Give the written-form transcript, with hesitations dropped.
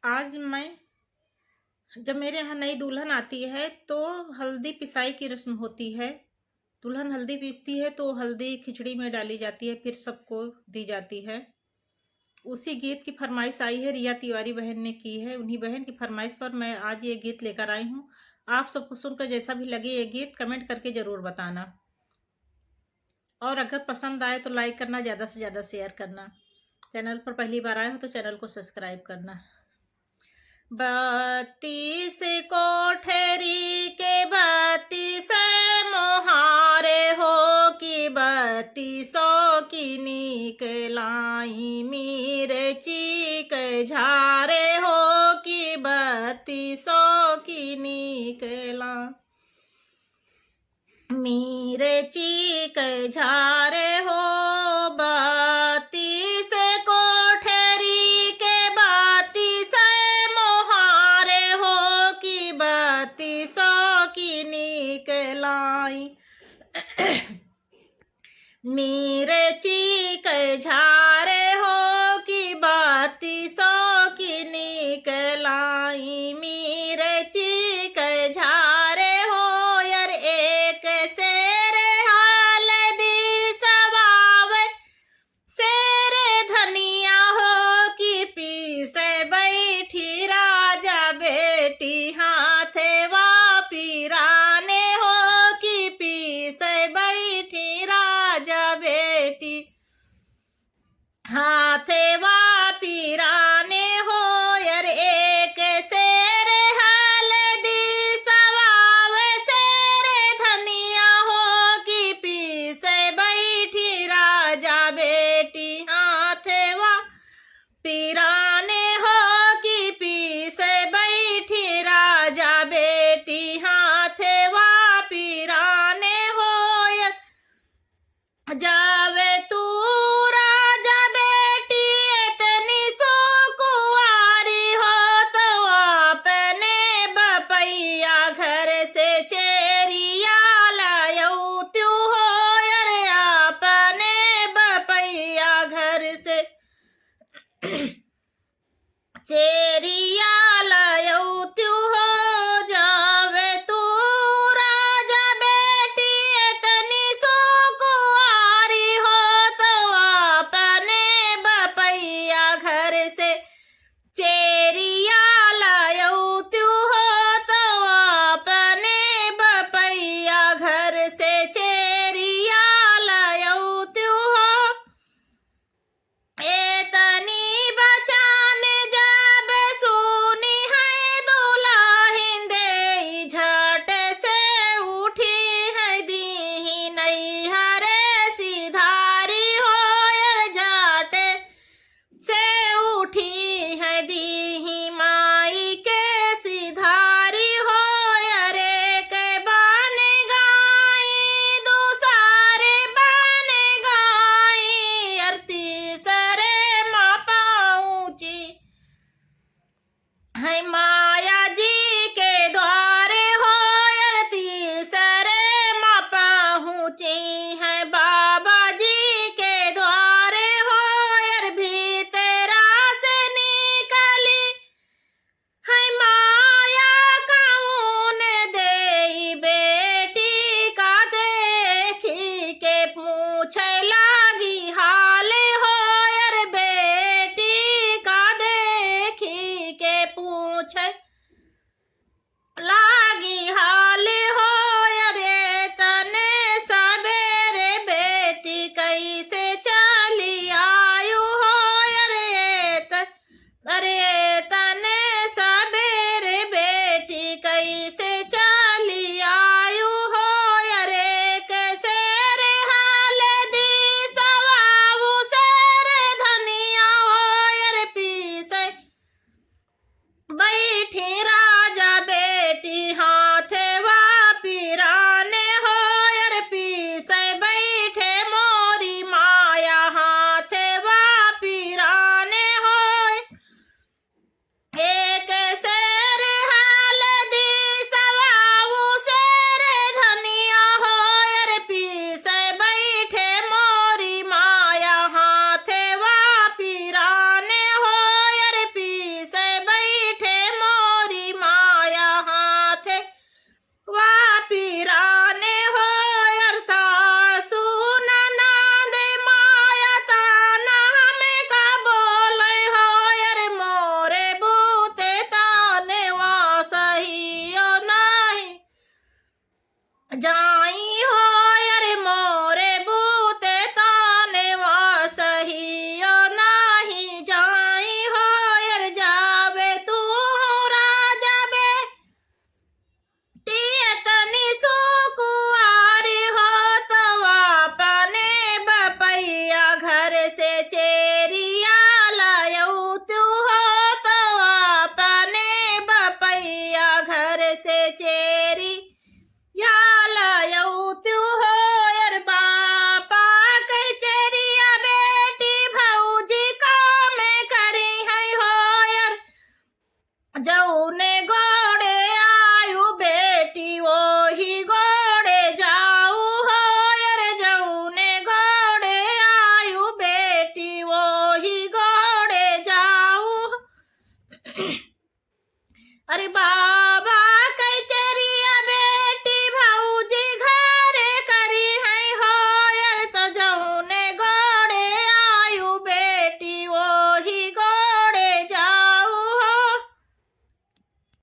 आज मैं जब मेरे यहाँ नई दुल्हन आती है तो हल्दी पिसाई की रस्म होती है। दुल्हन हल्दी पीसती है तो हल्दी खिचड़ी में डाली जाती है, फिर सबको दी जाती है। उसी गीत की फरमाइश आई है, रिया तिवारी बहन ने की है। उन्हीं बहन की फरमाइश पर मैं आज ये गीत लेकर आई हूँ। आप सबको सुनकर जैसा भी लगे ये गीत कमेंट करके ज़रूर बताना, और अगर पसंद आए तो लाइक करना, ज़्यादा से ज़्यादा शेयर करना। चैनल पर पहली बार आए हो तो चैनल को सब्सक्राइब करना। 32 कोठरी के 32 मोहारे हो कि 32 की निकलाई मिर्ची के झारे हो कि 32 की निकला मिर्ची के झारे हो। 32 कोठरी के 32 मोहारे हो कि 32 की निकलाई मिर्ची के झारे हो कि 32 की निकलाई मिर्ची के झारे हो। यार एक शेर हाल दी सवावे शेर धनिया हो कि पीसे बैठी राजा बेटी हाथे वा पीराने हो कि पीसे बैठी राजा बेटी हाथे वा पीराने हो। यार एक शेर हाल दी सवावे शेर धनिया हो कि पीसे बैठी राजा बेटी हाथे वा पीराने हो कि पीसे बैठी राजा बेटी हाथे वा पीराने हो। जावे तू राजा बेटी इतनी सुकुआरी हो तो अपने बपैया घर से चेरिया लायऊ त्यू हो। अरे अपने बपैया घर से चेरिया लायऊ त्यू हो। जावे तू राजा बेटी इतनी सुकुआरी हो तो अपने बपैया घर से चेरिया लायऊ त्यू हो तो अपने बपैया घर से चेरिया लायऊ त्यू हो। एतनी बचान जब अरे बा